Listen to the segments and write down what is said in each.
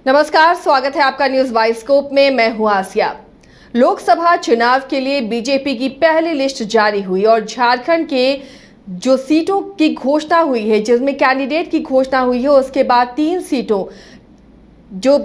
नमस्कार, स्वागत है आपका न्यूज बाइस्कोप में। मैं हूं आसिया। लोकसभा चुनाव के लिए बीजेपी की पहली लिस्ट जारी हुई और झारखंड के जो सीटों की घोषणा हुई है, जिसमें कैंडिडेट की घोषणा हुई है, उसके बाद 3 सीटों जो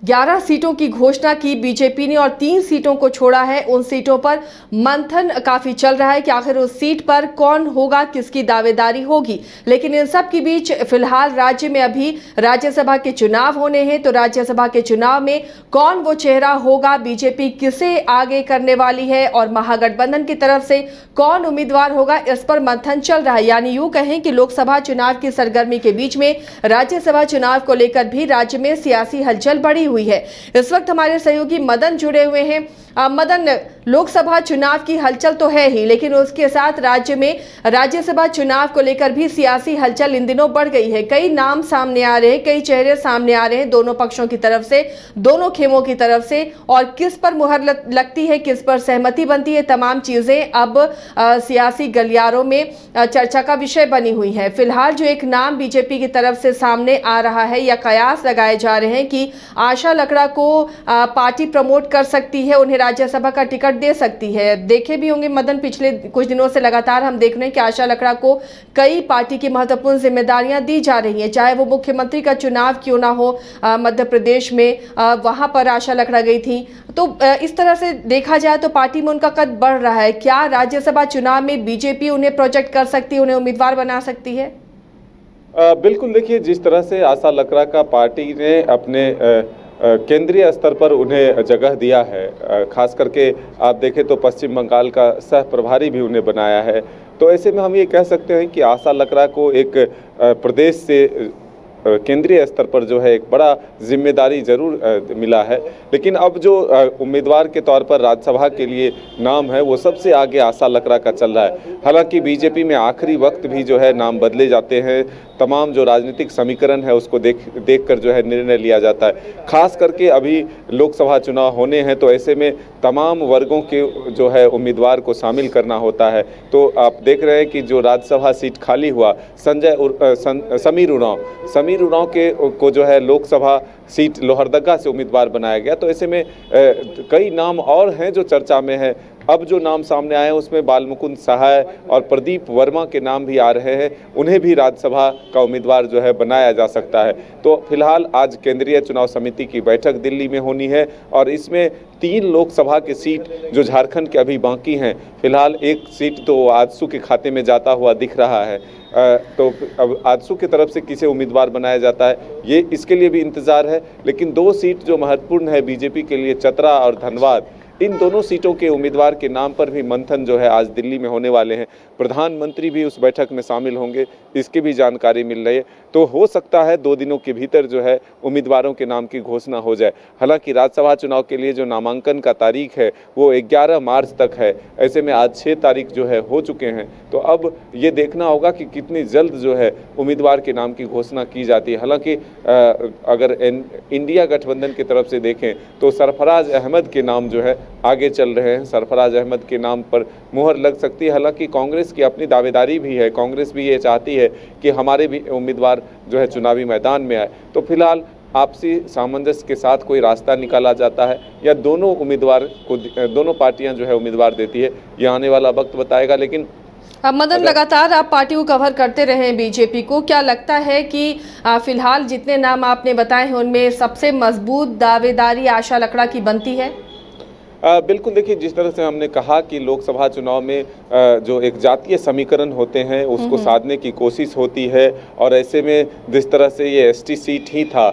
11 सीटों की घोषणा की बीजेपी ने और 3 सीटों को छोड़ा है। उन सीटों पर मंथन काफी चल रहा है कि आखिर उस सीट पर कौन होगा, किसकी दावेदारी होगी। लेकिन इन सब के बीच फिलहाल राज्य में अभी राज्यसभा के चुनाव होने हैं, तो राज्यसभा के चुनाव में कौन वो चेहरा होगा, बीजेपी किसे आगे करने वाली है और महागठबंधन की तरफ से कौन उम्मीदवार होगा, इस पर मंथन चल रहा है। यानी यूं कहें कि लोकसभा चुनाव की सरगर्मी के बीच में राज्यसभा चुनाव को लेकर भी राज्य में सियासी हलचल बढ़ी हुई है। इस वक्त हमारे सहयोगी मदन जुड़े हुए हैं। मदन, लोकसभा चुनाव की हलचल तो है ही, लेकिन उसके साथ राज्य में राज्यसभा चुनाव को लेकर भी सियासी हलचल इन दिनों बढ़ गई है। कई नाम सामने आ रहे हैं, कई चेहरे सामने आ रहे हैं, दोनों पक्षों की तरफ से, दोनों खेमों की तरफ से। और किस पर मुहर लगती है, किस पर सहमति बनती है, तमाम चीजें अब सियासी गलियारों में चर्चा का विषय बनी हुई है। फिलहाल जो एक नाम बीजेपी की तरफ से सामने आ रहा है या कयास लगाए जा रहे हैं कि आशा लकड़ा को पार्टी प्रमोट कर सकती है, उन्हें राज्यसभा का टिकट दे सकती है। देखे भी होंगे मदन, पिछले कुछ दिनों से लगातार हम देख रहे हैं कि आशा लकड़ा को कई पार्टी की महत्वपूर्ण जिम्मेदारियां दी जा रही हैं, चाहे वो मुख्यमंत्री का चुनाव क्यों ना हो। मध्य प्रदेश में वहां पर आशा लकड़ा गई थी। तो इस तरह से देखा जाए तो पार्टी में उनका कद बढ़ रहा है। क्या राज्यसभा चुनाव में बीजेपी उन्हें प्रोजेक्ट कर सकती है, उन्हें उम्मीदवार बना सकती है? बिल्कुल, देखिए, जिस तरह से आशा लकड़ा का पार्टी ने अपने केंद्रीय स्तर पर उन्हें जगह दिया है, खास करके आप देखें तो पश्चिम बंगाल का सह प्रभारी भी उन्हें बनाया है। तो ऐसे में हम ये कह सकते हैं कि आशा लकड़ा को एक प्रदेश से केंद्रीय स्तर पर जो है एक बड़ा जिम्मेदारी जरूर मिला है। लेकिन अब जो उम्मीदवार के तौर पर राज्यसभा के लिए नाम है, वो सबसे आगे आशा लकड़ा का चल रहा है। हालांकि बीजेपी में आखिरी वक्त भी जो है नाम बदले जाते हैं, तमाम जो राजनीतिक समीकरण है उसको देख कर जो है निर्णय लिया जाता है। खास करके अभी लोकसभा चुनाव होने हैं, तो ऐसे में तमाम वर्गों के जो है उम्मीदवार को शामिल करना होता है। तो आप देख रहे हैं कि जो राज्यसभा सीट खाली हुआ, समीर उरांव को जो है लोकसभा सीट लोहरदगा से उम्मीदवार बनाया गया। तो ऐसे में कई नाम और हैं जो चर्चा में हैं। अब जो नाम सामने आए हैं उसमें बालमुकुंद सहाय और प्रदीप वर्मा के नाम भी आ रहे हैं, उन्हें भी राज्यसभा का उम्मीदवार जो है बनाया जा सकता है। तो फिलहाल आज केंद्रीय चुनाव समिति की बैठक दिल्ली में होनी है और इसमें 3 लोकसभा की सीट जो झारखंड के अभी बाकी हैं, फिलहाल एक सीट तो आजसू के खाते में जाता हुआ दिख रहा है। तो अब आजसू की तरफ से किसे उम्मीदवार बनाया जाता है, ये इसके लिए भी इंतजार है। लेकिन 2 सीट जो महत्वपूर्ण है बीजेपी के लिए, चतरा और धनबाद, इन दोनों सीटों के उम्मीदवार के नाम पर भी मंथन जो है आज दिल्ली में होने वाले हैं। प्रधानमंत्री भी उस बैठक में शामिल होंगे, इसकी भी जानकारी मिल रही है। तो हो सकता है 2 दिनों के भीतर जो है उम्मीदवारों के नाम की घोषणा हो जाए। हालांकि राज्यसभा चुनाव के लिए जो नामांकन का तारीख है वो 11 मार्च तक है। ऐसे में आज 6 तारीख जो है हो चुके हैं। तो अब ये देखना होगा कि कितनी जल्द जो है उम्मीदवार के नाम की घोषणा की जाती है। हालांकि अगर इंडिया गठबंधन की तरफ से देखें तो सरफराज अहमद के नाम जो है आगे चल रहे हैं। सरफराज अहमद के नाम पर मुहर लग सकती है। हालांकि कांग्रेस की अपनी दावेदारी भी है, कांग्रेस भी ये चाहती है कि हमारे भी उम्मीदवार जो है चुनावी मैदान में आए। तो फिलहाल आपसी सामंजस्य के साथ कोई रास्ता निकाला जाता है या दोनों उम्मीदवार को दोनों पार्टियां जो है उम्मीदवार देती है, ये आने वाला वक्त बताएगा। लेकिन अब मदन, लगातार आप पार्टी को कवर करते रहे हैं बीजेपी को, क्या लगता है कि फिलहाल जितने नाम आपने बताए हैं उनमें सबसे मजबूत दावेदारी आशा लकड़ा की बनती है? बिल्कुल, देखिए, जिस तरह से हमने कहा कि लोकसभा चुनाव में जो एक जातीय समीकरण होते हैं उसको साधने की कोशिश होती है। और ऐसे में जिस तरह से ये एसटी सीट ही था,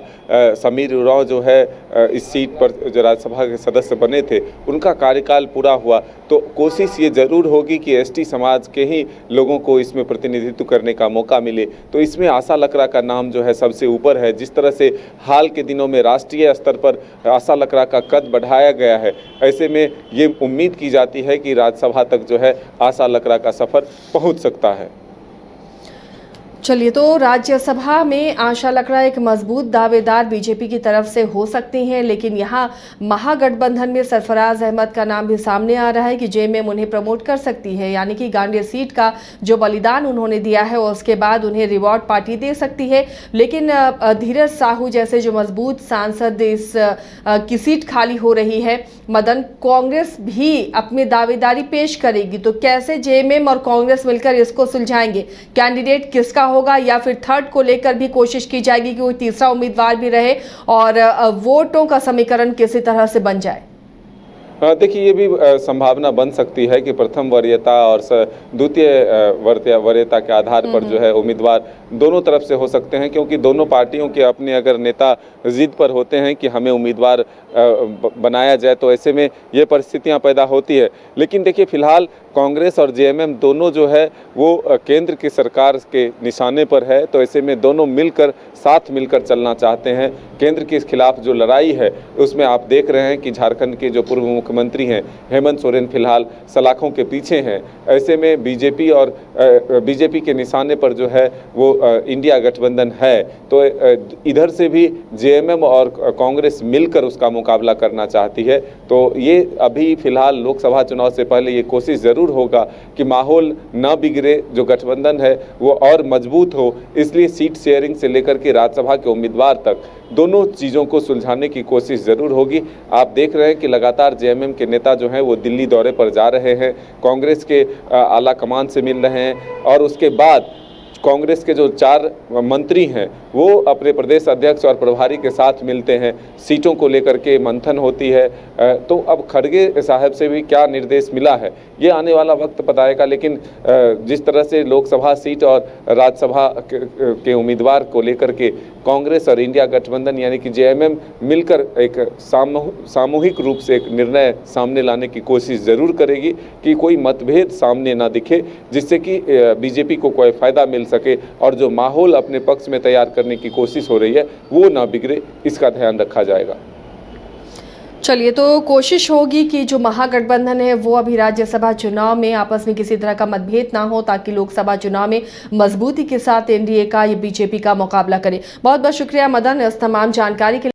समीर उरांव जो है इस सीट पर जो राज्यसभा के सदस्य बने थे, उनका कार्यकाल पूरा हुआ। तो कोशिश ये जरूर होगी कि एसटी समाज के ही लोगों को इसमें प्रतिनिधित्व करने का मौका मिले। तो इसमें आशा लकड़ा का नाम जो है सबसे ऊपर है। जिस तरह से हाल के दिनों में राष्ट्रीय स्तर पर आशा लकड़ा का कद बढ़ाया गया है, ऐसे में ये उम्मीद की जाती है कि राज्यसभा तक जो है आशा लकड़ा का सफर पहुंच सकता है। चलिए, तो राज्यसभा में आशा लकड़ा एक मजबूत दावेदार बीजेपी की तरफ से हो सकती हैं, लेकिन यहाँ महागठबंधन में सरफराज अहमद का नाम भी सामने आ रहा है कि जेएमएम उन्हें प्रमोट कर सकती है, यानी कि गांधी सीट का जो बलिदान उन्होंने दिया है और उसके बाद उन्हें रिवॉर्ड पार्टी दे सकती है। लेकिन धीरज साहू जैसे जो मजबूत सांसद इस की सीट खाली हो रही है, मदन कांग्रेस भी अपनी दावेदारी पेश करेगी, तो कैसे जेएमएम और कांग्रेस मिलकर इसको सुलझाएंगे? कैंडिडेट किसका होगा, या फिर थर्ड को लेकर भी कोशिश की जाएगी कि कोई तीसरा उम्मीदवार भी रहे और वोटों का समीकरण किसी तरह से बन जाए? देखिए, ये भी संभावना बन सकती है कि प्रथम वरीयता और द्वितीय वरीयता के आधार पर जो है उम्मीदवार दोनों तरफ से हो सकते हैं, क्योंकि दोनों पार्टियों के अपने अगर नेता जिद पर होते हैं कि हमें उम्मीदवार बनाया जाए, तो ऐसे में ये परिस्थितियां पैदा होती है। लेकिन देखिए, फिलहाल कांग्रेस और जेएमएम दोनों जो है वो केंद्र की सरकार के निशाने पर है, तो ऐसे में दोनों मिलकर साथ मिलकर चलना चाहते हैं। केंद्र के खिलाफ जो लड़ाई है उसमें आप देख रहे हैं कि झारखंड के जो पूर्व मुख्यमंत्री हैं हेमंत सोरेन फिलहाल सलाखों के पीछे हैं। ऐसे में बीजेपी के निशाने पर जो है वो इंडिया गठबंधन है, तो इधर से भी जेएमएम और कांग्रेस मिलकर उसका मुकाबला करना चाहती है। तो ये अभी फिलहाल लोकसभा चुनाव से पहले ये कोशिश ज़रूर होगा कि माहौल ना बिगड़े, जो गठबंधन है वो और मजबूत हो। इसलिए सीट शेयरिंग से लेकर के राज्यसभा के उम्मीदवार तक दोनों चीज़ों को सुलझाने की कोशिश ज़रूर होगी। आप देख रहे हैं कि लगातार जेएमएम के नेता जो हैं वो दिल्ली दौरे पर जा रहे हैं, कांग्रेस के आला कमान से मिल रहे हैं, और उसके बाद कांग्रेस के जो 4 मंत्री हैं वो अपने प्रदेश अध्यक्ष और प्रभारी के साथ मिलते हैं, सीटों को लेकर के मंथन होती है। तो अब खड़गे साहब से भी क्या निर्देश मिला है ये आने वाला वक्त बताएगा। लेकिन जिस तरह से लोकसभा सीट और राज्यसभा के उम्मीदवार को लेकर के कांग्रेस और इंडिया गठबंधन यानी कि जेएमएम मिलकर एक सामूहिक रूप से एक निर्णय सामने लाने की कोशिश ज़रूर करेगी कि कोई मतभेद सामने ना दिखे, जिससे कि बीजेपी को कोई फ़ायदा मिल सके और जो माहौल अपने पक्ष में तैयार करने की कोशिश हो रही है वो ना बिगड़े, इसका ध्यान रखा जाएगा। चलिए, तो कोशिश होगी कि जो महागठबंधन है वो अभी राज्यसभा चुनाव में आपस में किसी तरह का मतभेद ना हो, ताकि लोकसभा चुनाव में मजबूती के साथ एनडीए का या बीजेपी का मुकाबला करे। बहुत बहुत शुक्रिया मदन इस तमाम जानकारी के लिए।